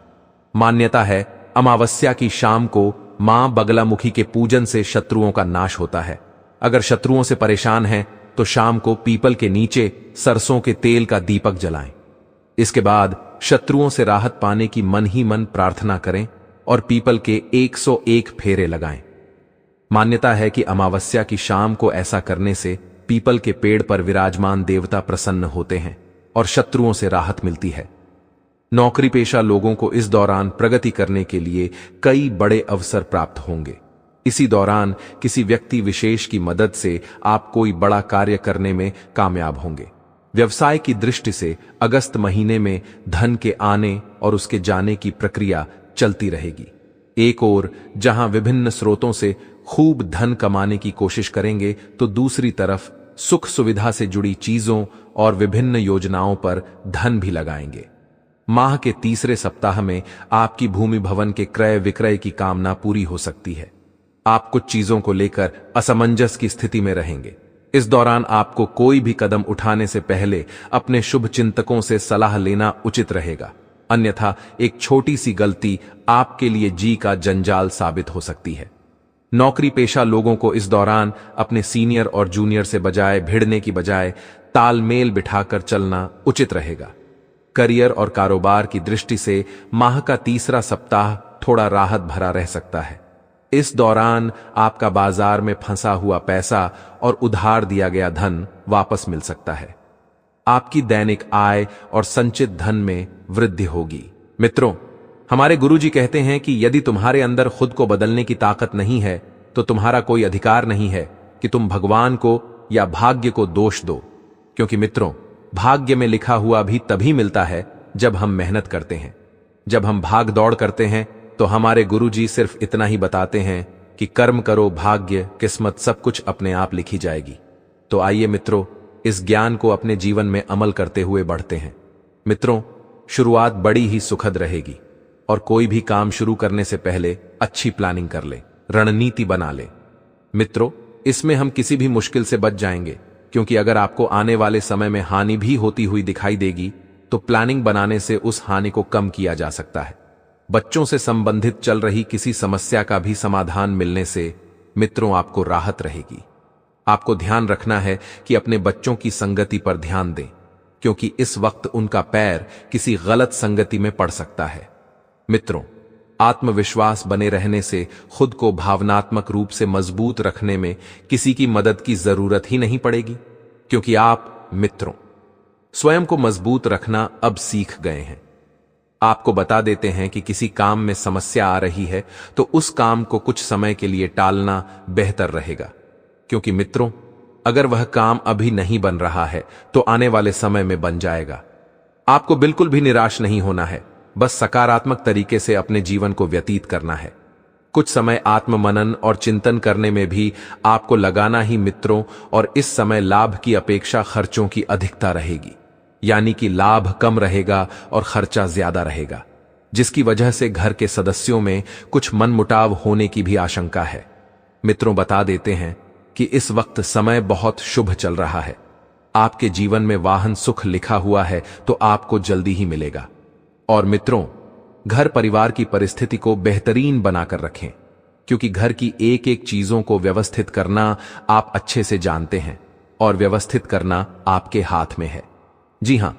मान्यता है अमावस्या की शाम को मां बगलामुखी के पूजन से शत्रुओं का नाश होता है। अगर शत्रुओं से परेशान हैं तो शाम को पीपल के नीचे सरसों के तेल का दीपक जलाएं। इसके बाद शत्रुओं से राहत पाने की मन ही मन प्रार्थना करें और पीपल के 101 फेरे लगाएं। मान्यता है कि अमावस्या की शाम को ऐसा करने से पीपल के पेड़ पर विराजमान देवता प्रसन्न होते हैं और शत्रुओं से राहत मिलती है। नौकरी पेशा लोगों को इस दौरान प्रगति करने के लिए कई बड़े अवसर प्राप्त होंगे। इसी दौरान किसी व्यक्ति विशेष की मदद से आप कोई बड़ा कार्य करने में कामयाब होंगे। व्यवसाय की दृष्टि से अगस्त महीने में धन के आने और उसके जाने की प्रक्रिया चलती रहेगी। एक ओर जहां विभिन्न स्रोतों से खूब धन कमाने की कोशिश करेंगे, तो दूसरी तरफ सुख सुविधा से जुड़ी चीजों और विभिन्न योजनाओं पर धन भी लगाएंगे। माह के तीसरे सप्ताह में आपकी भूमि भवन के क्रय विक्रय की कामना पूरी हो सकती है। आप कुछ चीजों को लेकर असमंजस की स्थिति में रहेंगे। इस दौरान आपको कोई भी कदम उठाने से पहले अपने शुभ चिंतकों से सलाह लेना उचित रहेगा, अन्यथा एक छोटी सी गलती आपके लिए जी का जंजाल साबित हो सकती है। नौकरी पेशा लोगों को इस दौरान अपने सीनियर और जूनियर से भिड़ने की बजाय तालमेल बिठाकर चलना उचित रहेगा। करियर और कारोबार की दृष्टि से माह का तीसरा सप्ताह थोड़ा राहत भरा रह सकता है। इस दौरान आपका बाजार में फंसा हुआ पैसा और उधार दिया गया धन वापस मिल सकता है। आपकी दैनिक आय और संचित धन में वृद्धि होगी। मित्रों, हमारे गुरुजी कहते हैं कि यदि तुम्हारे अंदर खुद को बदलने की ताकत नहीं है, तो तुम्हारा कोई अधिकार नहीं है कि तुम भगवान को या भाग्य को दोष दो, क्योंकि मित्रों, भाग्य में लिखा हुआ भी तभी मिलता है जब हम मेहनत करते हैं। जब हम भाग दौड़ करते हैं तो हमारे गुरुजी सिर्फ इतना ही बताते हैं कि कर्म करो, भाग्य, किस्मत सब कुछ अपने आप लिखी जाएगी। तो आइए मित्रों, इस ज्ञान को अपने जीवन में अमल करते हुए बढ़ते हैं। मित्रों, शुरुआत बड़ी ही सुखद रहेगी और कोई भी काम शुरू करने से पहले अच्छी प्लानिंग कर ले, रणनीति बना ले। मित्रों, इसमें हम किसी भी मुश्किल से बच जाएंगे, क्योंकि अगर आपको आने वाले समय में हानि भी होती हुई दिखाई देगी, तो प्लानिंग बनाने से उस हानि को कम किया जा सकता है। बच्चों से संबंधित चल रही किसी समस्या का भी समाधान मिलने से मित्रों आपको राहत रहेगी। आपको ध्यान रखना है कि अपने बच्चों की संगति पर ध्यान दें, क्योंकि इस वक्त उनका पैर किसी गलत संगति में पड़ सकता है। मित्रों, आत्मविश्वास बने रहने से खुद को भावनात्मक रूप से मजबूत रखने में किसी की मदद की जरूरत ही नहीं पड़ेगी, क्योंकि आप मित्रों स्वयं को मजबूत रखना अब सीख गए हैं। आपको बता देते हैं कि किसी काम में समस्या आ रही है तो उस काम को कुछ समय के लिए टालना बेहतर रहेगा, क्योंकि मित्रों अगर वह काम अभी नहीं बन रहा है तो आने वाले समय में बन जाएगा। आपको बिल्कुल भी निराश नहीं होना है, बस सकारात्मक तरीके से अपने जीवन को व्यतीत करना है। कुछ समय आत्ममनन और चिंतन करने में भी आपको लगाना ही मित्रों, और इस समय लाभ की अपेक्षा खर्चों की अधिकता रहेगी, यानी कि लाभ कम रहेगा और खर्चा ज्यादा रहेगा, जिसकी वजह से घर के सदस्यों में कुछ मनमुटाव होने की भी आशंका है। मित्रों, बता देते हैं कि इस वक्त समय बहुत शुभ चल रहा है। आपके जीवन में वाहन सुख लिखा हुआ है तो आपको जल्दी ही मिलेगा। और मित्रों, घर परिवार की परिस्थिति को बेहतरीन बनाकर रखें, क्योंकि घर की एक एक चीजों को व्यवस्थित करना आप अच्छे से जानते हैं और व्यवस्थित करना आपके हाथ में है। जी हां,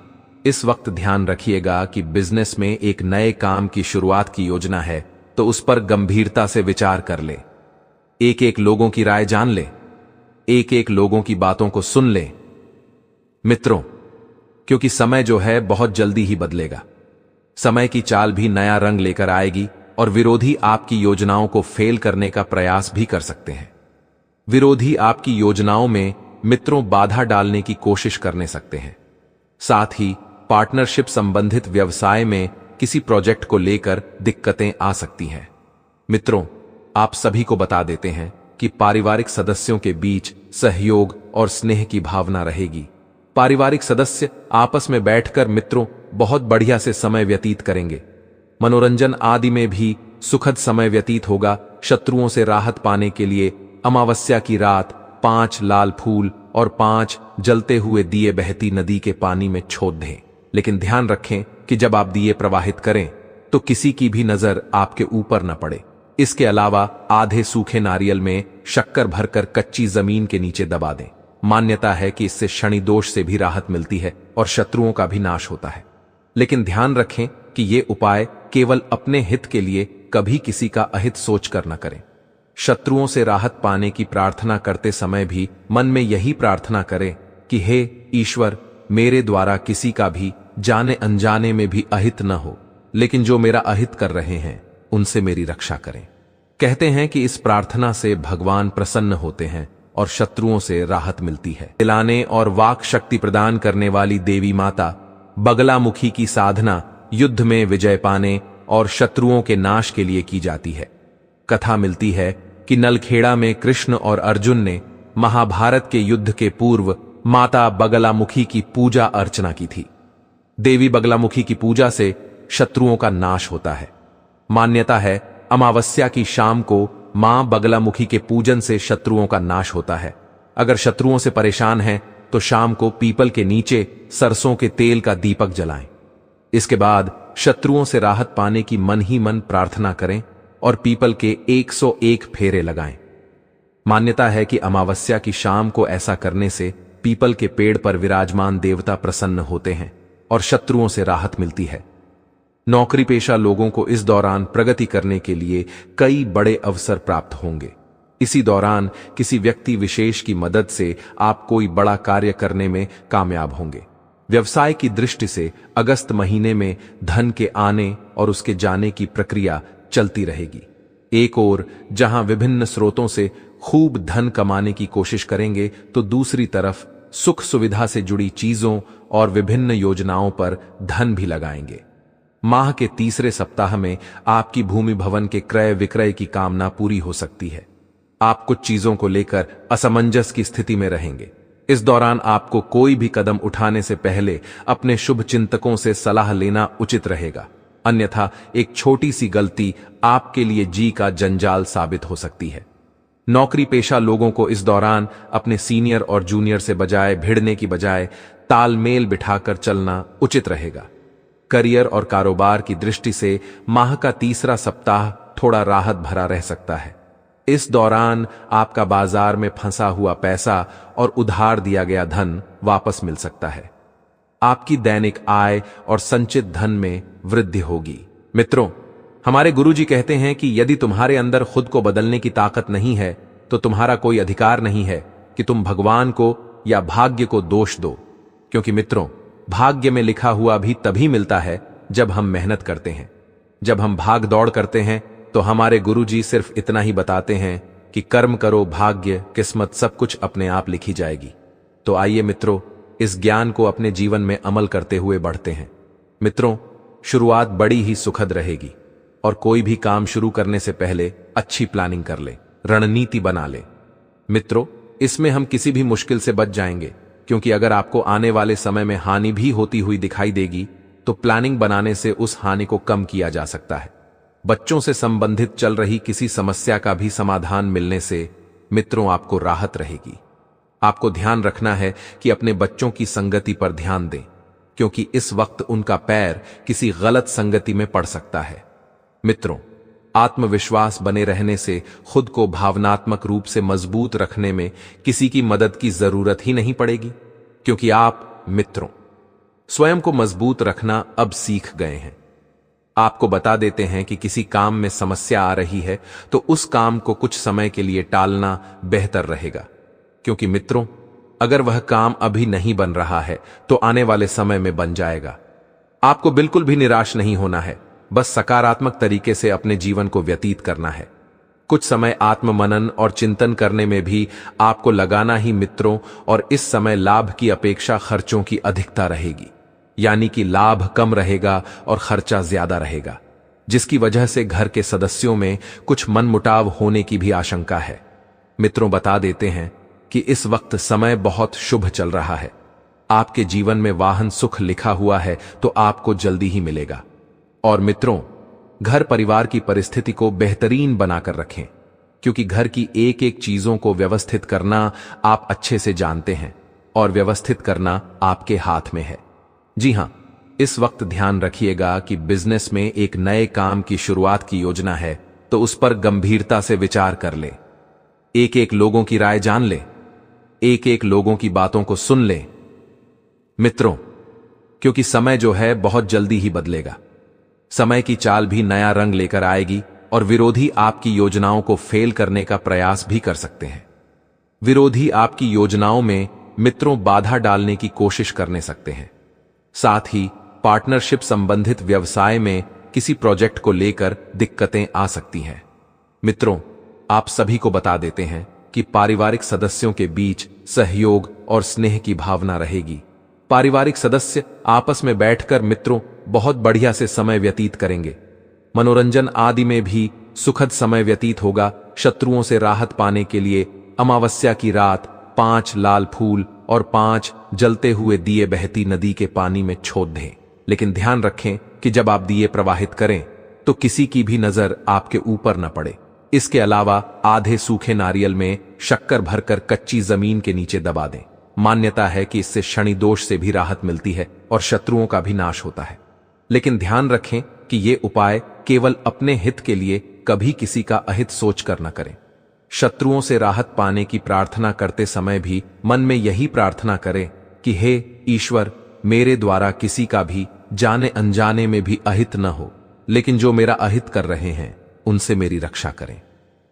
इस वक्त ध्यान रखिएगा कि बिजनेस में एक नए काम की शुरुआत की योजना है तो उस पर गंभीरता से विचार कर ले। एक एक लोगों की राय जान ले, एक एक लोगों की बातों को सुन ले मित्रों, क्योंकि समय जो है बहुत जल्दी ही बदलेगा। समय की चाल भी नया रंग लेकर आएगी और विरोधी आपकी योजनाओं को फेल करने का प्रयास भी कर सकते हैं। विरोधी आपकी योजनाओं में मित्रों बाधा डालने की कोशिश करने सकते हैं। साथ ही पार्टनरशिप संबंधित व्यवसाय में किसी प्रोजेक्ट को लेकर दिक्कतें आ सकती हैं। मित्रों, आप सभी को बता देते हैं कि पारिवारिक सदस्यों के बीच सहयोग और स्नेह की भावना रहेगी। पारिवारिक सदस्य आपस में बैठकर मित्रों बहुत बढ़िया से समय व्यतीत करेंगे। मनोरंजन आदि में भी सुखद समय व्यतीत होगा। शत्रुओं से राहत पाने के लिए अमावस्या की रात 5 लाल फूल और 5 जलते हुए दिए बहती नदी के पानी में छोड़ दें। लेकिन ध्यान रखें कि जब आप दिए प्रवाहित करें तो किसी की भी नजर आपके ऊपर न पड़े। इसके अलावा आधे सूखे नारियल में शक्कर भरकर कच्ची जमीन के नीचे दबा दें। मान्यता है कि इससे शनि दोष से भी राहत मिलती है और शत्रुओं का भी नाश होता है। लेकिन ध्यान रखें कि ये उपाय केवल अपने हित के लिए कभी किसी का अहित सोचकर न करें। शत्रुओं से राहत पाने की प्रार्थना करते समय भी मन में यही प्रार्थना करें कि हे ईश्वर, मेरे द्वारा किसी का भी जाने अनजाने में भी अहित न हो, लेकिन जो मेरा अहित कर रहे हैं उनसे मेरी रक्षा करें। कहते हैं कि इस प्रार्थना से भगवान प्रसन्न होते हैं और शत्रुओं से राहत मिलती है। दिलाने और वाक शक्ति प्रदान करने वाली देवी माता बगलामुखी की साधना युद्ध में विजय पाने और शत्रुओं के नाश के लिए की जाती है। कथा मिलती है कि नलखेड़ा में कृष्ण और अर्जुन ने महाभारत के युद्ध के पूर्व माता बगलामुखी की पूजा अर्चना की थी। देवी बगलामुखी की पूजा से शत्रुओं का नाश होता है। मान्यता है अमावस्या की शाम को मां बगलामुखी के पूजन से शत्रुओं का नाश होता है। अगर शत्रुओं से परेशान हैं तो शाम को पीपल के नीचे सरसों के तेल का दीपक जलाएं। इसके बाद शत्रुओं से राहत पाने की मन ही मन प्रार्थना करें और पीपल के 101 फेरे लगाएं। मान्यता है कि अमावस्या की शाम को ऐसा करने से पीपल के पेड़ पर विराजमान देवता प्रसन्न होते हैं और शत्रुओं से राहत मिलती है। नौकरी पेशा लोगों को इस दौरान प्रगति करने के लिए कई बड़े अवसर प्राप्त होंगे। इसी दौरान किसी व्यक्ति विशेष की मदद से आप कोई बड़ा कार्य करने में कामयाब होंगे। व्यवसाय की दृष्टि से अगस्त महीने में धन के आने और उसके जाने की प्रक्रिया चलती रहेगी। एक ओर जहां विभिन्न स्रोतों से खूब धन कमाने की कोशिश करेंगे, तो दूसरी तरफ सुख सुविधा से जुड़ी चीजों और विभिन्न योजनाओं पर धन भी लगाएंगे। माह के तीसरे सप्ताह में आपकी भूमि भवन के क्रय विक्रय की कामना पूरी हो सकती है। आप कुछ चीजों को लेकर असमंजस की स्थिति में रहेंगे। इस दौरान आपको कोई भी कदम उठाने से पहले अपने शुभ चिंतकों से सलाह लेना उचित रहेगा, अन्यथा एक छोटी सी गलती आपके लिए जी का जंजाल साबित हो सकती है। नौकरी पेशा लोगों को इस दौरान अपने सीनियर और जूनियर से भिड़ने की बजाय तालमेल बिठाकर चलना उचित रहेगा। करियर और कारोबार की दृष्टि से माह का तीसरा सप्ताह थोड़ा राहत भरा रह सकता है। इस दौरान आपका बाजार में फंसा हुआ पैसा और उधार दिया गया धन वापस मिल सकता है। आपकी दैनिक आय और संचित धन में वृद्धि होगी। मित्रों, हमारे गुरुजी कहते हैं कि यदि तुम्हारे अंदर खुद को बदलने की ताकत नहीं है तो तुम्हारा कोई अधिकार नहीं है कि तुम भगवान को या भाग्य को दोष दो, क्योंकि मित्रों, भाग्य में लिखा हुआ भी तभी मिलता है जब हम मेहनत करते हैं। जब हम भाग दौड़ करते हैं तो हमारे गुरुजी सिर्फ इतना ही बताते हैं कि कर्म करो, भाग्य, किस्मत सब कुछ अपने आप लिखी जाएगी। तो आइए मित्रों, इस ज्ञान को अपने जीवन में अमल करते हुए बढ़ते हैं। मित्रों, शुरुआत बड़ी ही सुखद रहेगी और कोई भी काम शुरू करने से पहले अच्छी प्लानिंग कर ले, रणनीति बना ले। मित्रों, इसमें हम किसी भी मुश्किल से बच जाएंगे, क्योंकि अगर आपको आने वाले समय में हानि भी होती हुई दिखाई देगी तो प्लानिंग बनाने से उस हानि को कम किया जा सकता है। बच्चों से संबंधित चल रही किसी समस्या का भी समाधान मिलने से मित्रों आपको राहत रहेगी। आपको ध्यान रखना है कि अपने बच्चों की संगति पर ध्यान दें, क्योंकि इस वक्त उनका पैर किसी गलत संगति में पड़ सकता है। मित्रों, आत्मविश्वास बने रहने से खुद को भावनात्मक रूप से मजबूत रखने में किसी की मदद की जरूरत ही नहीं पड़ेगी, क्योंकि आप मित्रों स्वयं को मजबूत रखना अब सीख गए हैं। आपको बता देते हैं कि किसी काम में समस्या आ रही है तो उस काम को कुछ समय के लिए टालना बेहतर रहेगा, क्योंकि मित्रों, अगर वह काम अभी नहीं बन रहा है तो आने वाले समय में बन जाएगा। आपको बिल्कुल भी निराश नहीं होना है, बस सकारात्मक तरीके से अपने जीवन को व्यतीत करना है। कुछ समय आत्ममनन और चिंतन करने में भी आपको लगाना ही मित्रों, और इस समय लाभ की अपेक्षा खर्चों की अधिकता रहेगी, यानी कि लाभ कम रहेगा और खर्चा ज्यादा रहेगा, जिसकी वजह से घर के सदस्यों में कुछ मनमुटाव होने की भी आशंका है। मित्रों, बता देते हैं कि इस वक्त समय बहुत शुभ चल रहा है। आपके जीवन में वाहन सुख लिखा हुआ है तो आपको जल्दी ही मिलेगा। और मित्रों, घर परिवार की परिस्थिति को बेहतरीन बनाकर रखें, क्योंकि घर की एक एक चीजों को व्यवस्थित करना आप अच्छे से जानते हैं और व्यवस्थित करना आपके हाथ में है। जी हां, इस वक्त ध्यान रखिएगा कि बिजनेस में एक नए काम की शुरुआत की योजना है तो उस पर गंभीरता से विचार कर ले। एक एक लोगों की राय जान ले, एक एक लोगों की बातों को सुन ले मित्रों, क्योंकि समय जो है बहुत जल्दी ही बदलेगा। समय की चाल भी नया रंग लेकर आएगी और विरोधी आपकी योजनाओं को फेल करने का प्रयास भी कर सकते हैं। विरोधी आपकी योजनाओं में मित्रों बाधा डालने की कोशिश करने सकते हैं। साथ ही पार्टनरशिप संबंधित व्यवसाय में किसी प्रोजेक्ट को लेकर दिक्कतें आ सकती हैं। मित्रों, आप सभी को बता देते हैं कि पारिवारिक सदस्यों के बीच सहयोग और स्नेह की भावना रहेगी। पारिवारिक सदस्य आपस में बैठकर मित्रों बहुत बढ़िया से समय व्यतीत करेंगे। मनोरंजन आदि में भी सुखद समय व्यतीत होगा। शत्रुओं से राहत पाने के लिए अमावस्या की रात 5 लाल फूल और 5 जलते हुए दिए बहती नदी के पानी में छोड़ दें। लेकिन ध्यान रखें कि जब आप दिए प्रवाहित करें तो किसी की भी नजर आपके ऊपर न पड़े। इसके अलावा आधे सूखे नारियल में शक्कर भरकर कच्ची जमीन के नीचे दबा दें। मान्यता है कि इससे शनि दोष से भी राहत मिलती है और शत्रुओं का भी नाश होता है। लेकिन ध्यान रखें कि ये उपाय केवल अपने हित के लिए, कभी किसी का अहित सोचकर न करें। शत्रुओं से राहत पाने की प्रार्थना करते समय भी मन में यही प्रार्थना करें कि हे ईश्वर, मेरे द्वारा किसी का भी जाने अनजाने में भी अहित न हो, लेकिन जो मेरा अहित कर रहे हैं उनसे मेरी रक्षा करें।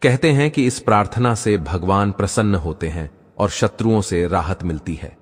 कहते हैं कि इस प्रार्थना से भगवान प्रसन्न होते हैं और शत्रुओं से राहत मिलती है।